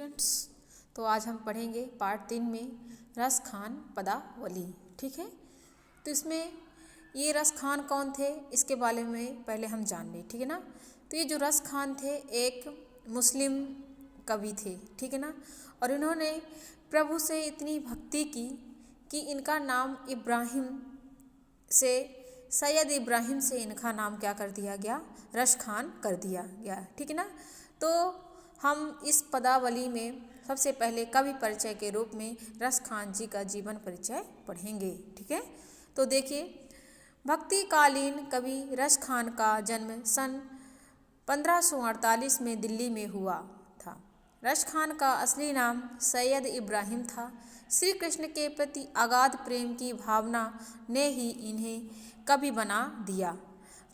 Students, तो आज हम पढ़ेंगे पार्ट 3 में रस खान पदावली। ठीक है, तो इसमें ये रस खान कौन थे इसके बारे में पहले हम जान लें। ठीक है ना। तो ये जो रस खान थे एक मुस्लिम कवि थे। ठीक है ना। और इन्होंने प्रभु से इतनी भक्ति की कि इनका नाम इब्राहिम से सैयद इब्राहिम से इनका नाम क्या कर दिया गया, रस खान कर दिया गया। ठीक है ना। तो हम इस पदावली में सबसे पहले कवि परिचय के रूप में रस खान जी का जीवन परिचय पढ़ेंगे। ठीक है, तो देखिए, भक्तिकालीन कवि रस खान का जन्म सन 1548 में दिल्ली में हुआ था। रस खान का असली नाम सैयद इब्राहिम था। श्री कृष्ण के प्रति अगाध प्रेम की भावना ने ही इन्हें कवि बना दिया।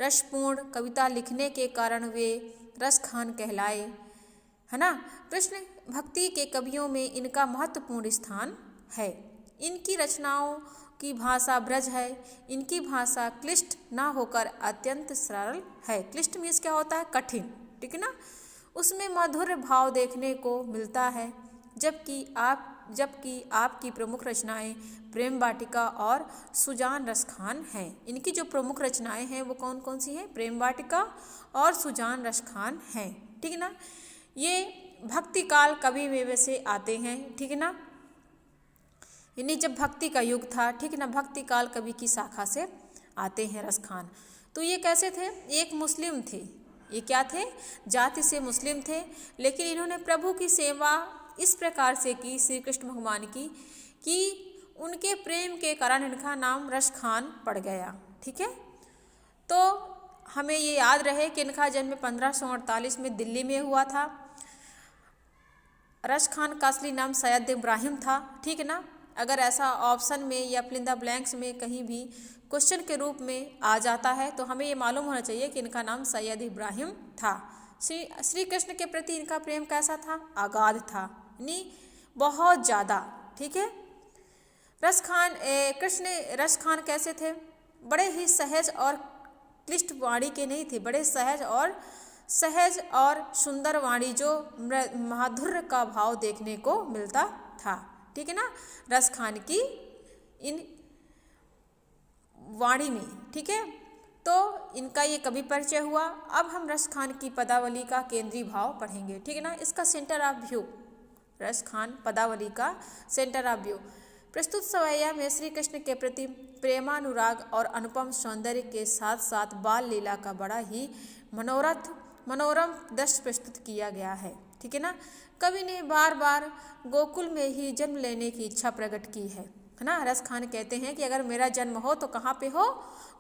रसपूर्ण कविता लिखने के कारण वे रस खान कहलाए, है ना। कृष्ण भक्ति के कवियों में इनका महत्वपूर्ण स्थान है। इनकी रचनाओं की भाषा ब्रज है। इनकी भाषा क्लिष्ट ना होकर अत्यंत सरल है। क्लिष्ट मीन्स क्या होता है, कठिन। ठीक है ना। उसमें मधुर भाव देखने को मिलता है। जबकि आपकी प्रमुख रचनाएं प्रेम वाटिका और सुजान रस खान हैं। इनकी जो प्रमुख रचनाएं हैं वो कौन कौन सी हैं, प्रेम वाटिका और सुजान रस खान हैं। ठीक है ना। ये भक्ति काल कवि में वैसे आते हैं। ठीक है ना। यानी जब भक्ति का युग था, ठीक है ना, भक्ति काल कवि की शाखा से आते हैं रस खान। तो ये कैसे थे, एक मुस्लिम थे। ये क्या थे, जाति से मुस्लिम थे, लेकिन इन्होंने प्रभु की सेवा इस प्रकार से की, श्री कृष्ण भगवान की, कि उनके प्रेम के कारण इनका नाम रस खान पड़ गया। ठीक है। तो हमें ये याद रहे कि इनका जन्म 1548 में दिल्ली में हुआ था। रस खान का असली नाम सैयद इब्राहिम था। ठीक है ना। अगर ऐसा ऑप्शन में या फिल इन द ब्लैंक्स में कहीं भी क्वेश्चन के रूप में आ जाता है तो हमें ये मालूम होना चाहिए कि इनका नाम सैयद इब्राहिम था। श्री कृष्ण के प्रति इनका प्रेम कैसा था, अगाध था, यानी बहुत ज़्यादा। ठीक है। रस खान कैसे थे, बड़े ही सहज और क्लिष्ट वाणी के नहीं थे, बड़े सहज और सुंदर वाणी, जो माधुर्य का भाव देखने को मिलता था। ठीक है ना, रस खान की इन वाणी में। ठीक है। तो इनका ये कवि परिचय हुआ। अब हम रस खान की पदावली का केंद्रीय भाव पढ़ेंगे। ठीक है ना। इसका सेंटर ऑफ व्यू, रस खान पदावली का सेंटर ऑफ व्यू। प्रस्तुत सवैया में श्री कृष्ण के प्रति प्रेमानुराग और अनुपम सौंदर्य के साथ साथ बाल लीला का बड़ा ही मनोरम दृश्य प्रस्तुत किया गया है। ठीक है ना। कवि ने बार बार गोकुल में ही जन्म लेने की इच्छा प्रकट की है ना। रस खान कहते हैं कि अगर मेरा जन्म हो तो कहाँ पे हो,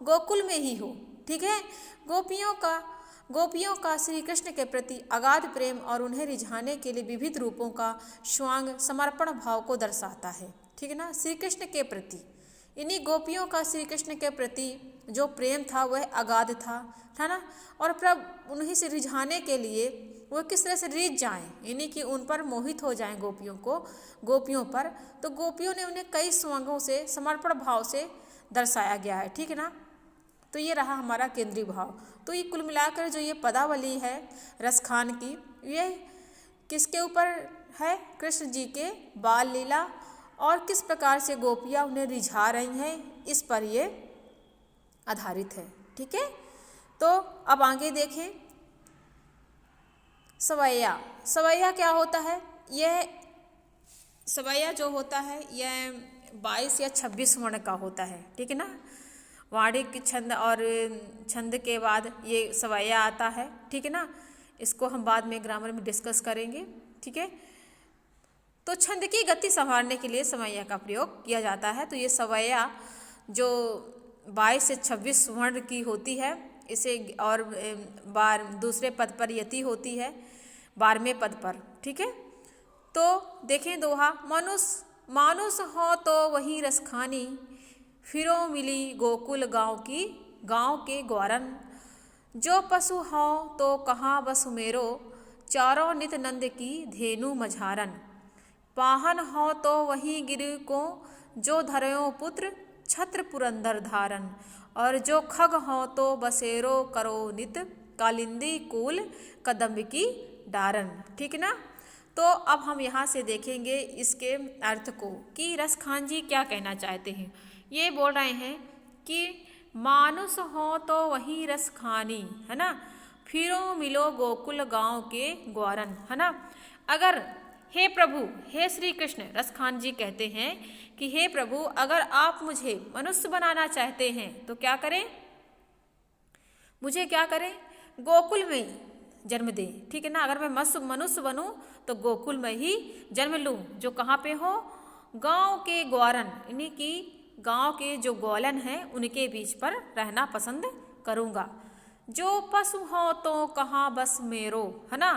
गोकुल में ही हो। ठीक है। गोपियों का श्री कृष्ण के प्रति अगाध प्रेम और उन्हें रिझाने के लिए विविध रूपों का स्वांग समर्पण भाव को दर्शाता है। ठीक है ना। श्री कृष्ण के प्रति, इन्हीं गोपियों का श्री कृष्ण के प्रति जो प्रेम था वह अगाध था, है ना। और प्रभु उन्हीं से रिझाने के लिए वो किस तरह से रीझ जाएं, यानी कि उन पर मोहित हो जाएं गोपियों पर, तो गोपियों ने उन्हें कई स्वांगों से समर्पण भाव से दर्शाया गया है। ठीक है ना। तो ये रहा हमारा केंद्रीय भाव। तो ये कुल मिलाकर जो ये पदावली है रस खान की, ये किसके ऊपर है, कृष्ण जी के बाल लीला और किस प्रकार से गोपियाँ उन्हें रिझा रही हैं, इस पर ये आधारित है। ठीक है। तो अब आगे देखें, सवैया क्या होता है। यह सवैया जो होता है यह 22 या 26 वर्ण का होता है। ठीक है ना। वाणी की छंद और छंद के बाद ये सवैया आता है। ठीक है ना। इसको हम बाद में ग्रामर में डिस्कस करेंगे। ठीक है। तो छंद की गति संभालने के लिए सवैया का प्रयोग किया जाता है। तो ये सवैया जो 22 से 26 वर्ण की होती है, इसे और दूसरे पद पर यति होती है 12वें पद पर। ठीक है। तो देखें दोहा, मानुस हो तो वही रसखानी, फिरो मिली गोकुल गाँव के ग्वारन, जो पशु हो तो कहाँ बसु मेरो, चारों नित नंद की धेनु मझारन, पाहन हो तो वही गिर को, जो धरयो पुत्र छत्र पुरंदर धारन, और जो खग हो तो बसेरो करो नित, कालिंदी कूल कदम्ब की डारन। ठीक ना। तो अब हम यहाँ से देखेंगे इसके अर्थ को कि रसखान जी क्या कहना चाहते हैं। ये बोल रहे हैं कि मानुष हो तो वही रस खानी, है ना, फिरो मिलो गोकुल गांव के ग्वारन, है ना। अगर हे प्रभु, हे श्री कृष्ण, रसखान जी कहते हैं कि हे प्रभु, अगर आप मुझे मनुष्य बनाना चाहते हैं तो क्या करें, मुझे क्या करें, गोकुल में जन्म दें, ठीक है ना। अगर मैं मनुष्य बनूं तो गोकुल में ही जन्म लूं, जो कहाँ पे हो, गांव के ग्वारन, यानी कि गांव के जो ग्वालन हैं उनके बीच पर रहना पसंद करूँगा। जो पशु हो तो कहाँ बस मेरो, है ना,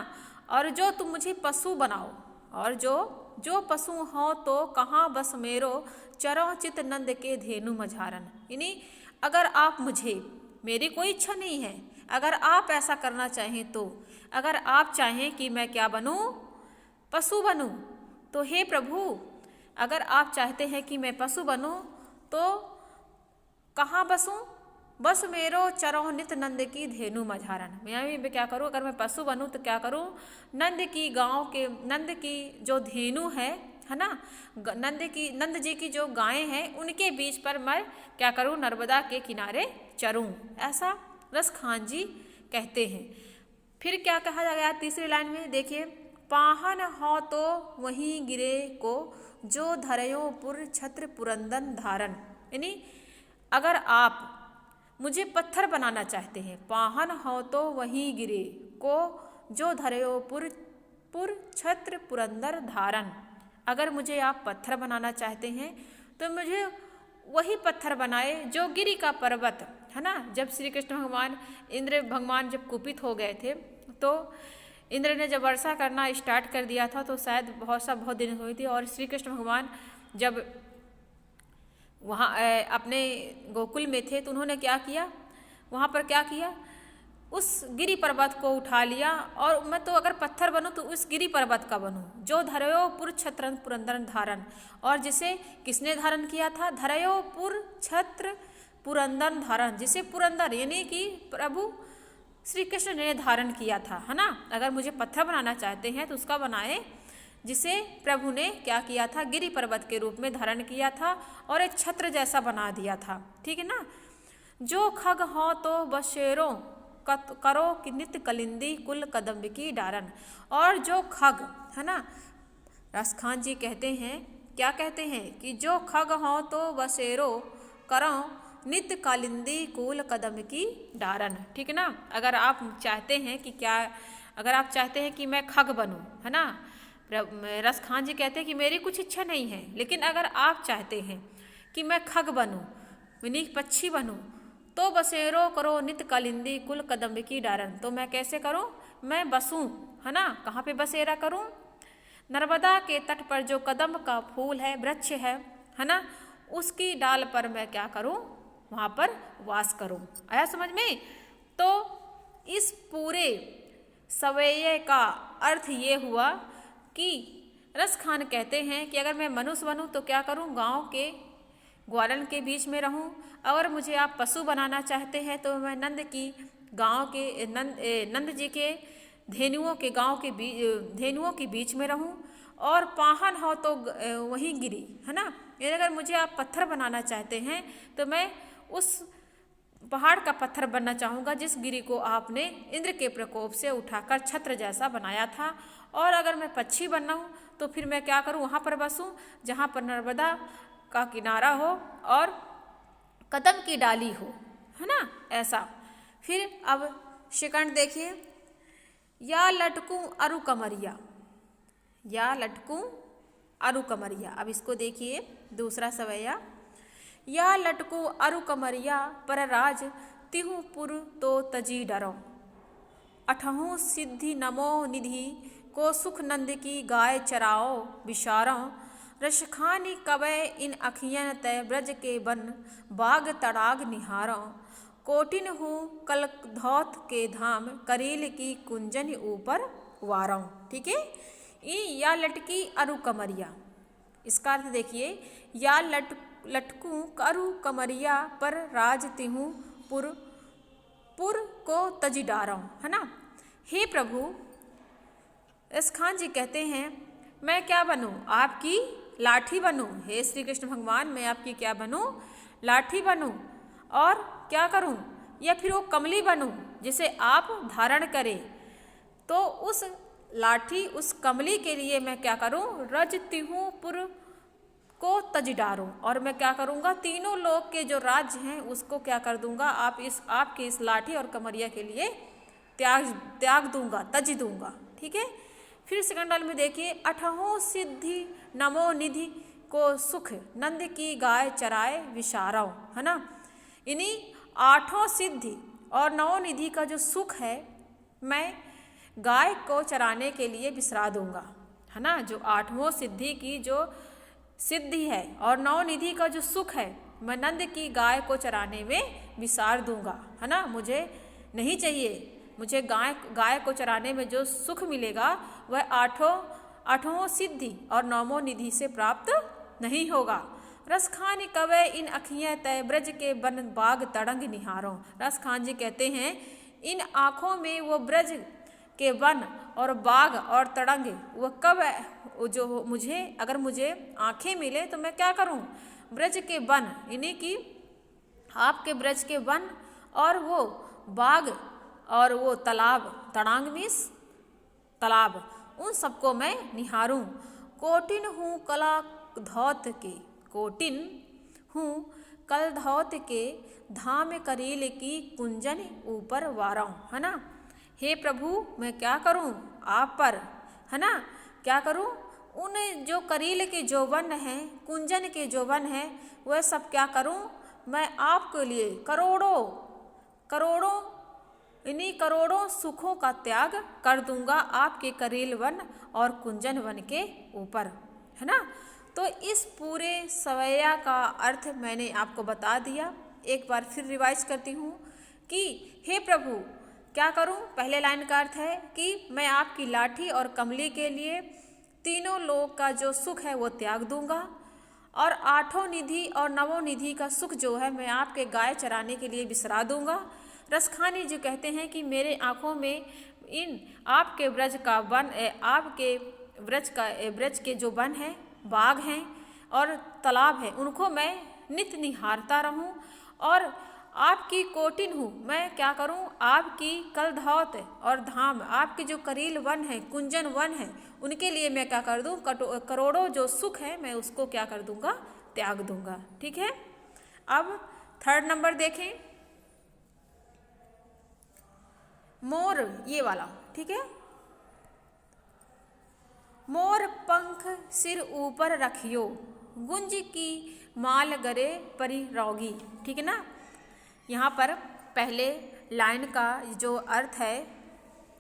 और जो तुम मुझे पशु बनाओ, और जो पशु हो तो कहाँ बस मेरो, चरो चित नंद के धेनु मझारन। यानी अगर आप मुझे, मेरी कोई इच्छा नहीं है, अगर आप ऐसा करना चाहें तो, अगर आप चाहें कि मैं क्या बनूं, पशु बनूं, तो हे प्रभु, अगर आप चाहते हैं कि मैं पशु बनूं तो कहाँ बसूं, बस मेरो चरो नित नंद की धेनु मझारन। मैं भी क्या करूं, अगर मैं पशु बनूं तो क्या करूं, नंद की जो धेनु है ना, नंद जी की जो गायें हैं उनके बीच पर मैं क्या करूं, नर्मदा के किनारे चरूं, ऐसा रसखान जी कहते हैं। फिर क्या कहा गया तीसरी लाइन में, देखिए, पाहन हो तो वहीं गिरे को, जो धरयो पुर छत्र पुरंदन धारन। यानी अगर आप मुझे पत्थर बनाना चाहते हैं, पाहन हो तो वहीं गिरे को, जो धरयो पुर छत्र पुरंदर धारन। अगर मुझे आप पत्थर बनाना चाहते हैं तो मुझे वही पत्थर बनाए जो गिरी का पर्वत, है ना। जब श्री कृष्ण भगवान, इंद्र भगवान जब कुपित हो गए थे तो इंद्र ने जब वर्षा करना स्टार्ट कर दिया था, तो शायद बहुत दिन हुई थी, और श्री कृष्ण भगवान जब वहाँ अपने गोकुल में थे तो उन्होंने क्या किया, वहाँ पर क्या किया, उस गिरी पर्वत को उठा लिया, और मैं तो अगर पत्थर बनूं तो उस गिरी पर्वत का बनूं, जो धरयो पुर छत्र पुरंदर धारण, और जिसे किसने धारण किया था, धरयो पुर छत्र पुरंदर धारण, जिसे पुरंदर यानी कि प्रभु श्री कृष्ण ने धारण किया था, है ना। अगर मुझे पत्थर बनाना चाहते हैं तो उसका बनाए जिसे प्रभु ने क्या किया था, गिरी पर्वत के रूप में धारण किया था और एक छत्र जैसा बना दिया था, ठीक है ना। जो खग हो तो बशेरो करो कि नित्य कलिंदी कुल कदम्ब की डारन, और जो खग, है ना, रसखान जी कहते हैं, क्या कहते हैं कि जो खग हो तो बसेरो करो नित्य कालिंदी कुल कदम की डारन, ठीक है ना। अगर आप चाहते हैं कि क्या, अगर आप चाहते हैं कि मैं खग बनूं, है ना, रसखान जी कहते हैं कि मेरी कुछ इच्छा नहीं है, लेकिन अगर आप चाहते हैं कि मैं खग बनूं, यानी पक्षी बनूं, तो बसेरो करो नित्य कालिंदी कुल कदम्ब की डारन। तो मैं कैसे करूं, मैं बसूं, है ना, कहाँ पे बसेरा करूं, नर्मदा के तट पर जो कदम्ब का फूल है, वृक्ष है ना, उसकी डाल पर मैं क्या करूं, वहाँ पर वास करूं। आया समझ में। तो इस पूरे सवैये का अर्थ ये हुआ कि रसखान कहते हैं कि अगर मैं मनुष्य बनूं तो क्या करूं, गांव के ग्वालन के बीच में रहूं, अगर मुझे आप पशु बनाना चाहते हैं तो मैं नंद की गांव के नंद जी के धेनुओं के गांव के धेनुओं के बीच में रहूं, और पाहन हो तो वहीं गिरी, है ना। यानी अगर मुझे आप पत्थर बनाना चाहते हैं तो मैं उस पहाड़ का पत्थर बनना चाहूँगा जिस गिरी को आपने इंद्र के प्रकोप से उठाकर छत्र जैसा बनाया था। और अगर मैं पक्षी बनना हूँ तो फिर मैं क्या करूँ, वहाँ पर बसूँ जहाँ पर नर्मदा का किनारा हो और कदम की डाली हो, है ना, ऐसा। फिर अब सेकंड देखिए, या लटकूं अरु कमरिया, या लटकूं अरु कमरिया। अब इसको देखिए दूसरा सवैया, या लटकूं अरु कमरिया पर राज तिहु पुर तो तजी डरो, अठहूँ सिद्धि नमो निधि को सुख नंद की गाय चराओ विशारो, रसखानी कवै इन अखियन तय ब्रज के बन बाग तड़ाग निहारो, कोटिन हूँ कलधौत के धाम करील की कुंजन ऊपर वारों, ठीक है। या लटकी अरु कमरिया, इसका अर्थ देखिए, या लटकूं अरु कमरिया पर राज तिहूं पुर को तजी डारों, है ना। हे प्रभु, रसखान जी कहते हैं मैं क्या बनूं, आपकी लाठी बनूं। हे श्री कृष्ण भगवान, मैं आपकी क्या बनूं, लाठी बनूं। और क्या करूं, या फिर वो कमली बनूं जिसे आप धारण करें। तो उस लाठी, उस कमली के लिए मैं क्या करूं, रजती हूँ पुर को तज डारूं। और मैं क्या करूंगा, तीनों लोक के जो राज्य हैं उसको क्या कर दूंगा, आपकी इस लाठी और कमरिया के लिए त्याग दूंगा, तज दूंगा। ठीक है। फिर सेकंड लाइन में देखिए, अठहों सिद्धि नमो निधि को सुख नंद की गाय चराए विशारव, है ना। इन्हीं 8 सिद्धि और नवोनिधि का जो सुख है मैं गाय को चराने के लिए बिसरा दूंगा, है ना। जो 8 सिद्धि की जो सिद्धि है और नवनिधि का जो सुख है मैं नंद की गाय को चराने में विसार दूंगा, है ना। मुझे नहीं चाहिए, मुझे गाय को चराने में जो सुख मिलेगा वह 8 सिद्धि और 9 निधि से प्राप्त नहीं होगा। रसखान कवय इन अखियाँ तय ब्रज के बन बाग तड़ंग निहारों। रसखान जी कहते हैं इन आँखों में वो ब्रज के वन और बाग और तड़ंग वो कब जो मुझे, अगर मुझे आँखें मिले तो मैं क्या करूं, ब्रज के वन, इन्हीं की आपके ब्रज के वन और वो बाग और वो तालाब, तड़ांग मीन्स तालाब, उन सबको मैं निहारूं। कोटिन हूँ कला धौत के, कोटिन हूँ कल धौत के धाम करील की कुंजन ऊपर वाराऊं, है ना। हे प्रभु मैं क्या करूं आप पर, है ना, क्या करूं, उन जो करील के जो वन हैं, कुंजन के जो वन हैं, वह सब क्या करूं मैं आपके लिए करोड़ों इन्हीं करोड़ों सुखों का त्याग कर दूंगा आपके करील वन और कुंजन वन के ऊपर, है ना। तो इस पूरे सवैया का अर्थ मैंने आपको बता दिया। एक बार फिर रिवाइज करती हूँ कि हे प्रभु क्या करूं, पहले लाइन का अर्थ है कि मैं आपकी लाठी और कमली के लिए तीनों लोक का जो सुख है वो त्याग दूंगा, और 8 निधि और 9 निधि का सुख जो है मैं आपके गाय चराने के लिए बिसरा दूंगा। रसखानी जी कहते हैं कि मेरे आँखों में इन आपके ब्रज का वन, आपके ब्रज के जो वन हैं, बाग हैं और तालाब हैं, उनको मैं नित्य निहारता रहूं। और आपकी कोटिन हूँ, मैं क्या करूँ, आपकी कलधौत और धाम, आपके जो करील वन है, कुंजन वन है, उनके लिए मैं क्या कर दूँ, करोड़ों जो सुख है मैं उसको क्या कर दूंगा, त्याग दूंगा। ठीक है। अब 3rd नंबर देखें, मोर, ये वाला, ठीक है। मोर पंख सिर ऊपर रखियो गुंज की माल गरे परिरोगी, ठीक है ना। यहाँ पर पहले लाइन का जो अर्थ है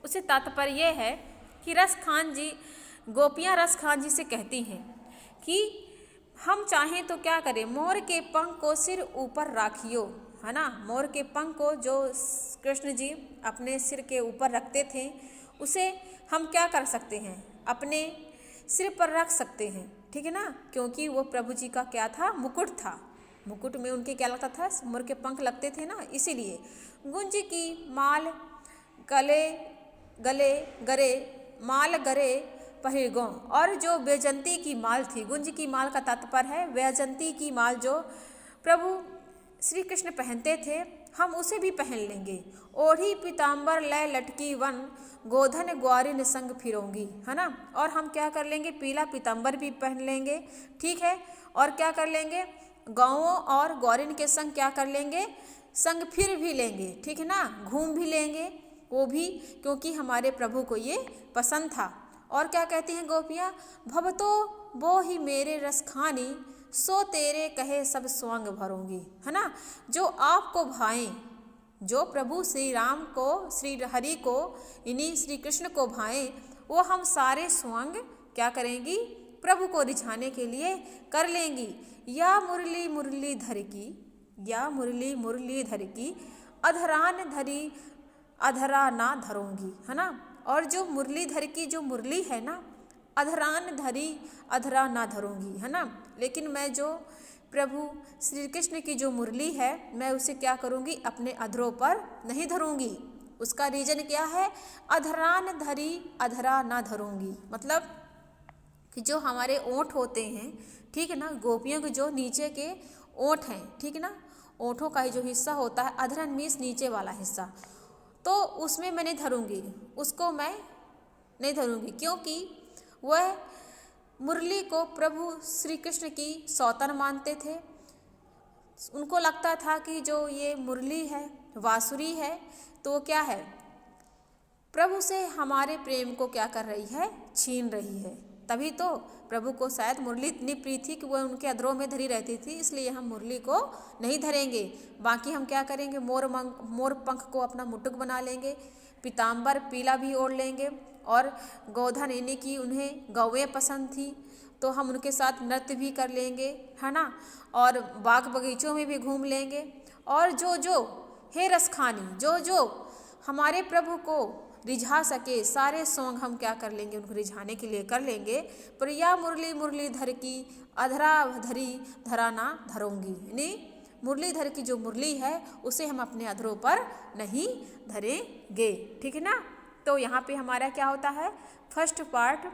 उसे तात्पर्य यह है कि रसखान जी, गोपियाँ रसखान जी से कहती हैं कि हम चाहें तो क्या करें, मोर के पंख को सिर ऊपर राखियो, है ना। मोर के पंख को जो कृष्ण जी अपने सिर के ऊपर रखते थे उसे हम क्या कर सकते हैं, अपने सिर पर रख सकते हैं, ठीक है ना। क्योंकि वो प्रभु जी का क्या था, मुकुट था, मुकुट में उनके क्या लगता था, मोर के पंख लगते थे ना, इसीलिए। गुंज की माल गरे माल गरे पहिगों, और जो वैजंती की माल थी, गुंज की माल का तात्पर्य है वैजंती की माल जो प्रभु श्री कृष्ण पहनते थे, हम उसे भी पहन लेंगे। ओढ़ी पीताम्बर लय लटकी वन गोधन ग्वारिन संग फिरोंगी, है ना। और हम क्या कर लेंगे, पीला पीताम्बर भी पहन लेंगे, ठीक है। और क्या कर लेंगे, गौओं और ग्वारिन के संग क्या कर लेंगे, संग फिर भी लेंगे, ठीक है ना, घूम भी लेंगे वो भी, क्योंकि हमारे प्रभु को ये पसंद था। और क्या कहती हैं गोपियाँ, भवतो वो ही मेरे रसखानी सो तेरे कहे सब स्वांग भरूंगी, है ना। जो आपको भाएं, जो प्रभु श्री राम को, श्री हरि को, इन्हीं श्री कृष्ण को भाएं, वो हम सारे स्वांग क्या करेंगी, प्रभु को रिझाने के लिए कर लेंगी। या मुरली मुरली धर की, या मुरली मुरली धर की अधरान धरी अधरा ना धरूंगी, है ना। और जो मुरलीधर की जो मुरली है ना, अधरान धरी अधरा ना धरूंगी, है ना। लेकिन मैं जो प्रभु श्री कृष्ण की जो मुरली है मैं उसे क्या करूंगी, अपने अधरों पर नहीं धरूंगी, उसका रीजन क्या है? अधरान धरी अधरा ना धरूंगी, मतलब कि जो हमारे ओंठ होते हैं, ठीक है ना, गोपियों के जो नीचे के ओंठ हैं, ठीक है ना, ओंठों का ही जो हिस्सा होता है, अधरन मीन्स नीचे वाला हिस्सा, तो उसमें मैं नहीं धरूंगी, उसको मैं नहीं धरूंगी, क्योंकि वह मुरली को प्रभु श्री कृष्ण की सौतन मानते थे। उनको लगता था कि जो ये मुरली है, बांसुरी है, तो क्या है, प्रभु से हमारे प्रेम को क्या कर रही है? छीन रही है। तभी तो प्रभु को शायद मुरली इतनी प्रिय थी कि वह उनके अधरों में धरी रहती थी, इसलिए हम मुरली को नहीं धरेंगे। बाकी हम क्या करेंगे? मोर पंख को अपना मुटुक बना लेंगे, पीताम्बर पीला भी ओढ़ लेंगे, और गोधन यानी कि उन्हें गौवें पसंद थी तो हम उनके साथ नृत्य भी कर लेंगे, है ना, और बाग बगीचों में भी घूम लेंगे। और जो जो हे रसखानी, जो जो हमारे प्रभु को रिझा सके, सारे सॉन्ग हम क्या कर लेंगे? उनको रिझाने के लिए कर लेंगे। प्रिया मुरली मुरलीधर की अधरा धरी धराना धरूंगी, यानी मुरलीधर की जो मुरली है उसे हम अपने अधरों पर नहीं धरेंगे, ठीक है ना। तो यहाँ पे हमारा क्या होता है? फर्स्ट पार्ट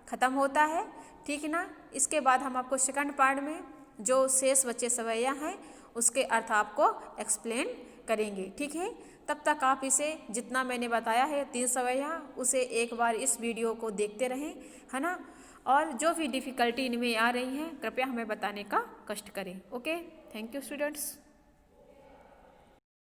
खत्म होता है, ठीक है ना। इसके बाद हम आपको सेकंड पार्ट में जो शेष बचे सवैया हैं उसके अर्थ आपको एक्सप्लेन करेंगे, ठीक है। तब तक आप इसे जितना मैंने बताया है 3 सवैया, उसे एक बार इस वीडियो को देखते रहें, है ना। और जो भी डिफ़िकल्टी इनमें आ रही हैं कृपया हमें बताने का कष्ट करें। Okay, thank you students.